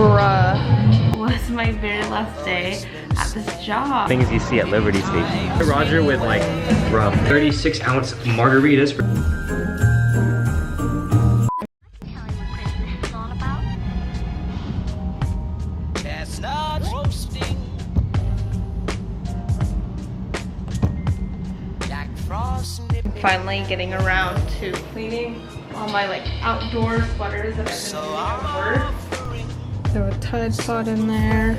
Bruh. Was my very last day at this job. Things you see at Liberty Station. Roger with like rum. 36-ounce margaritas. Finally getting around to cleaning all my like outdoor sweaters that I've been using at work. Throw a Tide Pod in there.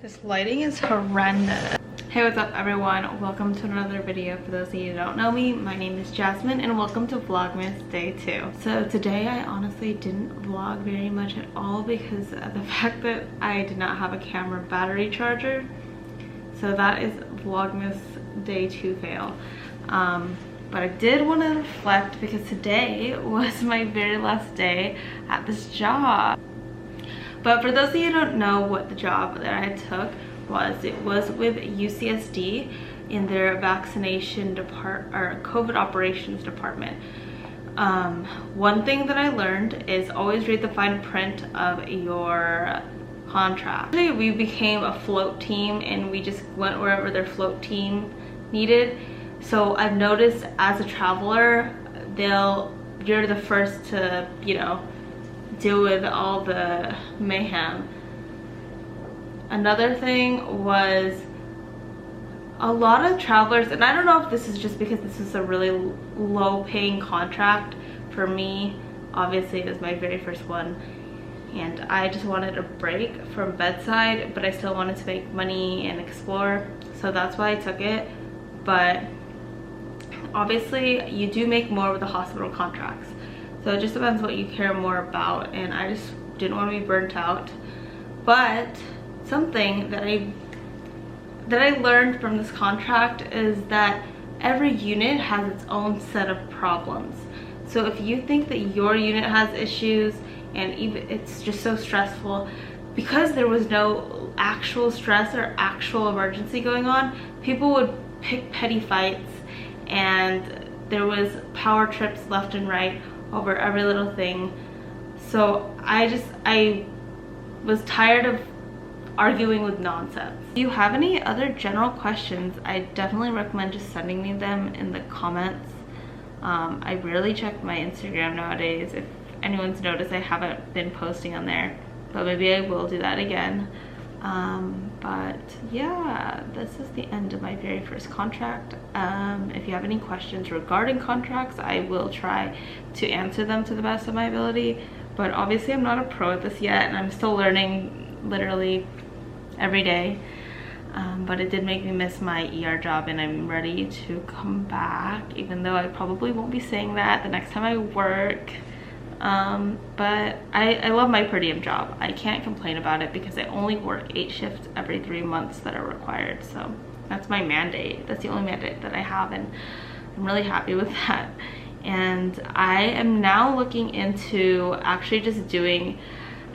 This lighting is horrendous. Hey, what's up everyone? Welcome to another video. For those of you who don't know me, my name is Jasmine and welcome to Vlogmas Day 2. So today I honestly didn't vlog very much at all because of the fact that I did not have a camera battery charger. So that is Vlogmas Day 2 fail. But I did want to reflect because today was my very last day at this job. But for those of you who don't know what the job that I took was, it was with UCSD in their vaccination department or COVID operations department. One thing that I learned is always read the fine print of your contract. Actually, we became a float team and we just went wherever their float team needed. So I've noticed as a traveler, you're the first to, you know, deal with all the mayhem. Another thing was a lot of travelers, and I don't know if this is just because this is a really low paying contract for me. Obviously it was my very first one and I just wanted a break from bedside, but I still wanted to make money and explore, so that's why I took it. But obviously you do make more with the hospital contracts, so it just depends what you care more about, and I just didn't want to be burnt out. But something that I learned from this contract is that every unit has its own set of problems. So if you think that your unit has issues and even it's just so stressful, because there was no actual stress or actual emergency going on, people would pick petty fights and there was power trips left and right over every little thing. So I was tired of arguing with nonsense. If you have any other general questions, I definitely recommend just sending me them in the comments. I rarely check my Instagram nowadays. If anyone's noticed, I haven't been posting on there, but maybe I will do that again. But yeah, this is the end of my very first contract. If you have any questions regarding contracts, I will try to answer them to the best of my ability, but obviously I'm not a pro at this yet and I'm still learning literally every day. But it did make me miss my ER job and I'm ready to come back, even though I probably won't be saying that the next time I work. But I love my per diem job. I can't complain about it because I only work 8 shifts every 3 months that are required. So that's my mandate. That's the only mandate that I have, and I'm really happy with that. And I am now looking into actually just doing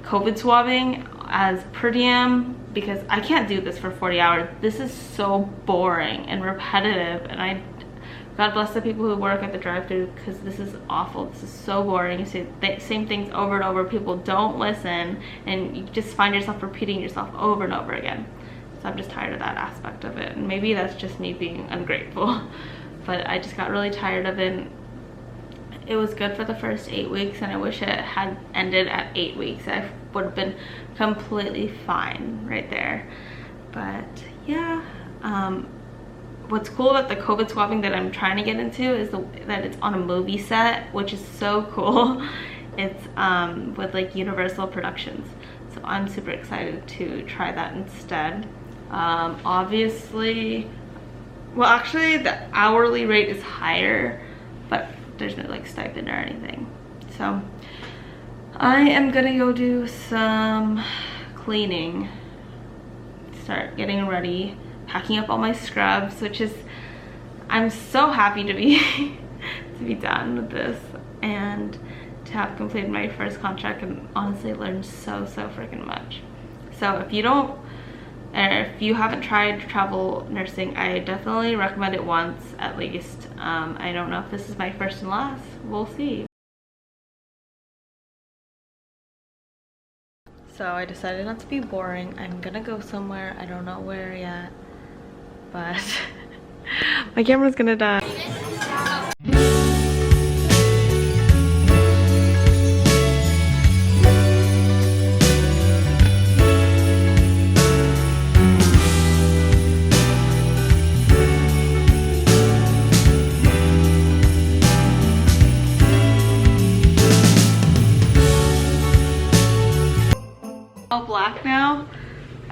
COVID swabbing as per diem, because I can't do this for 40 hours. This is so boring and repetitive, and God bless the people who work at the drive-thru, because this is awful. This is so boring. You say the same things over and over. People don't listen, and you just find yourself repeating yourself over and over again. So I'm just tired of that aspect of it. And maybe that's just me being ungrateful, but I just got really tired of it. It was good for the first 8 weeks, and I wish it had ended at 8 weeks. I would have been completely fine right there. But yeah, what's cool about the COVID swabbing that I'm trying to get into is that it's on a movie set, which is so cool. It's with like Universal Productions, so I'm super excited to try that instead. Obviously, well, actually the hourly rate is higher, but there's no like stipend or anything. So I am gonna go do some cleaning, start getting ready, packing up all my scrubs, which is, I'm so happy to be to be done with this and to have completed my first contract and honestly learned so freaking much. So if you don't And if you haven't tried travel nursing, I definitely recommend it once at least. I don't know if this is my first and last. We'll see. So I decided not to be boring. I'm gonna go somewhere. I don't know where yet, but my camera's gonna die. All black now.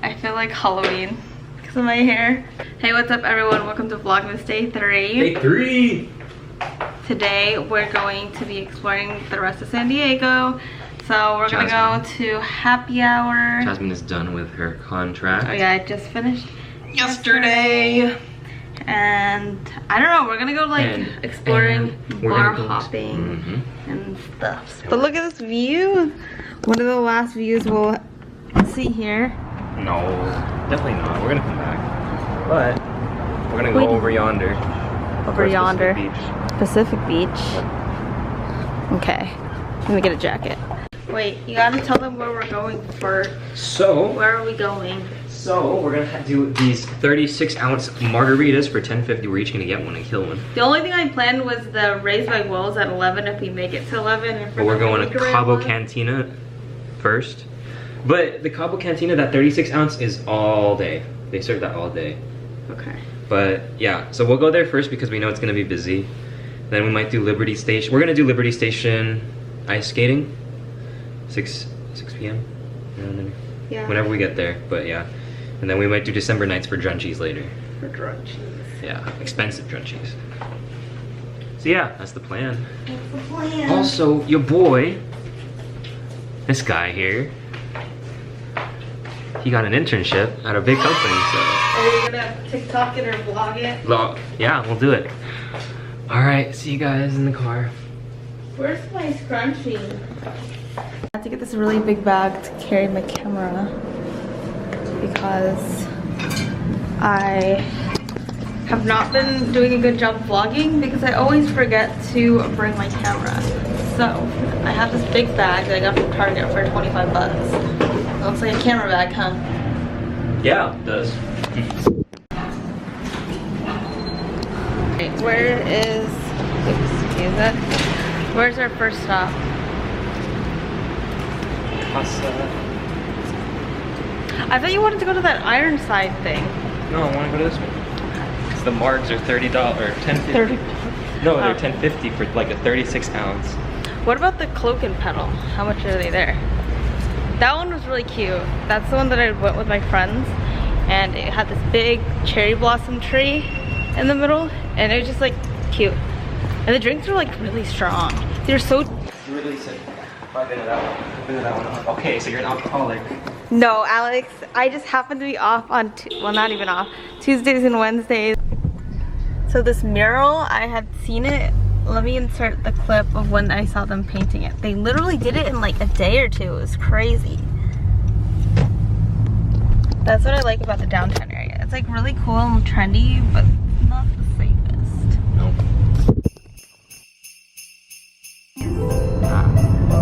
I feel like Halloween because of my hair. Hey, what's up everyone? Welcome to Vlogmas Day 3. Day 3! Today we're going to be exploring the rest of San Diego. So we're gonna go to happy hour. Jasmine is done with her contract. Oh yeah, I just finished yesterday. And I don't know, we're gonna go like exploring, bar hopping and stuff. But look at this view. One of the last views we'll see here. No, definitely not. We're gonna come back. But we're gonna go over yonder. Over yonder. Pacific Beach. Okay. Let me get a jacket. Wait, you gotta tell them where we're going first. So where are we going? So we're gonna do these 36-ounce margaritas for $10.50. We're each gonna get one and kill one. The only thing I planned was the Raised by Wolves at 11 if we make it to 11. And but we're going to Cabo Cantina first. But the Cabo Cantina, that 36-ounce is all day. They serve that all day. Okay. But yeah, so we'll go there first because we know it's gonna be busy. Then we might do Liberty Station. We're gonna do Liberty Station ice skating. 6 p.m. Yeah. Whenever we get there, but yeah. And then we might do December nights for drunchies later. For drunchies. Yeah, expensive drunchies. So yeah, that's the plan. That's the plan. Also, your boy, this guy here, he got an internship at a big company, so. Are we gonna TikTok it or vlog it? Yeah, we'll do it. Alright, see you guys in the car. Where's my scrunchie? I have to get this really big bag to carry my camera because I have not been doing a good job vlogging because I always forget to bring my camera. So I have this big bag that I got from Target for 25 bucks. It looks like a camera bag, huh? Yeah, it does. Where is, excuse it, where's our first stop? I thought you wanted to go to that Ironside thing. No, I want to go to this one. Because the margs are $30 or $10.50. 30. No, they're $10.50 for like a 36-ounce. What about the Cloak and Pedal? How much are they there? That one was really cute. That's the one that I went with my friends, and it had this big cherry blossom tree in the middle, and it was just like cute. And the drinks were like really strong. They're so. You really said 5 into that one. Okay, so you're an alcoholic. No, Alex. I just happened to be off on well, not even off, Tuesdays and Wednesdays. So this mural, I had seen it. Let me insert the clip of when I saw them painting it. They literally did it in like a day or two. It was crazy. That's what I like about the downtown area. It's like really cool and trendy, but not the safest. Nope.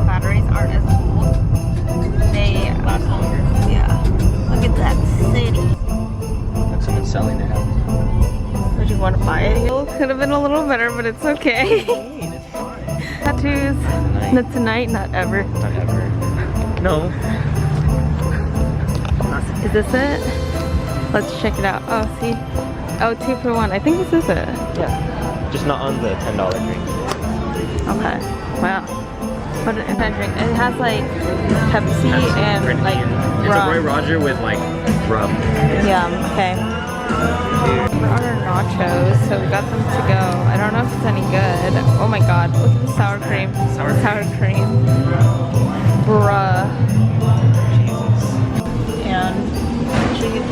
Batteries aren't as old. They last longer. Yeah. Look at that city. That's someone selling their house. Would you want to buy it? It could have been a little better, but it's okay. It's fine. Tattoos. Not tonight, not ever. Not ever. No. Is this it? Let's check it out. Oh, see? Oh, 2 for 1. I think this is it. Yeah. Just not on the $10 drinks. Okay. Wow. What an inside drink. It has like Pepsi and like rum. It's a Roy Roger with like rum. Yum. Okay. We're on our nachos, so we got them to go. I don't know if it's any good. Oh my god, look at the sour cream. Sour cream. Bruh. Jesus.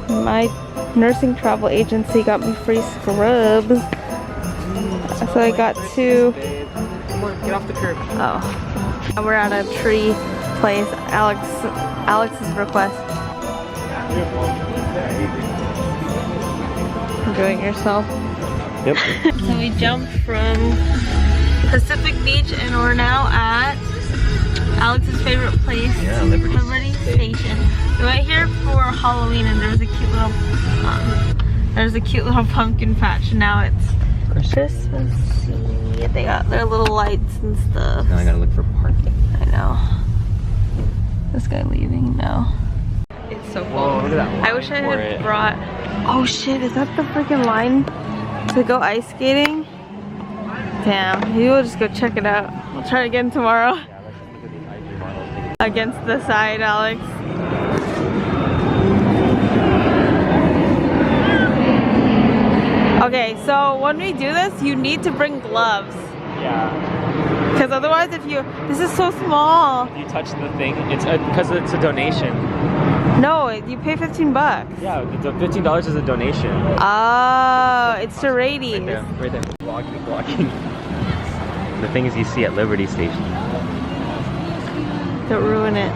And my nursing travel agency got me free scrubs. So I got 2. Come on, get off the curb. Oh. We're at a tree place Alex's request. Enjoying yourself. Yep. So we jumped from Pacific Beach and we're now at Alex's favorite place, Yeah, Liberty Station. We went here for Halloween and there was a cute little pumpkin patch. Now it's Christmas. They got their little lights and stuff. Now I gotta look for parking. I know. This guy leaving now. It's so cool. Whoa, look at that line I wish I for had it. brought. Oh shit! Is that the freaking line to go ice skating? Damn. Maybe we'll just go check it out. We'll try it again tomorrow. Yeah, let's look at these IG models. Against the side, Alex. Okay, so when we do this, you need to bring gloves. Yeah. Because otherwise, this is so small. If you touch the thing, it's because it's a donation. No, you pay 15 bucks. Yeah, the $15 is a donation. Oh, it's to Radies. Right there. Vlogging. The things you see at Liberty Station. Don't ruin it.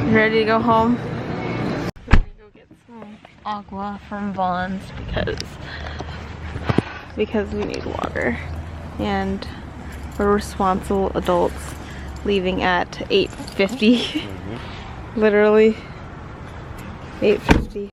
You ready to go home? We're gonna go get some agua from Vaughn's because we need water. And we're responsible adults leaving at 8:50. Literally 8:50.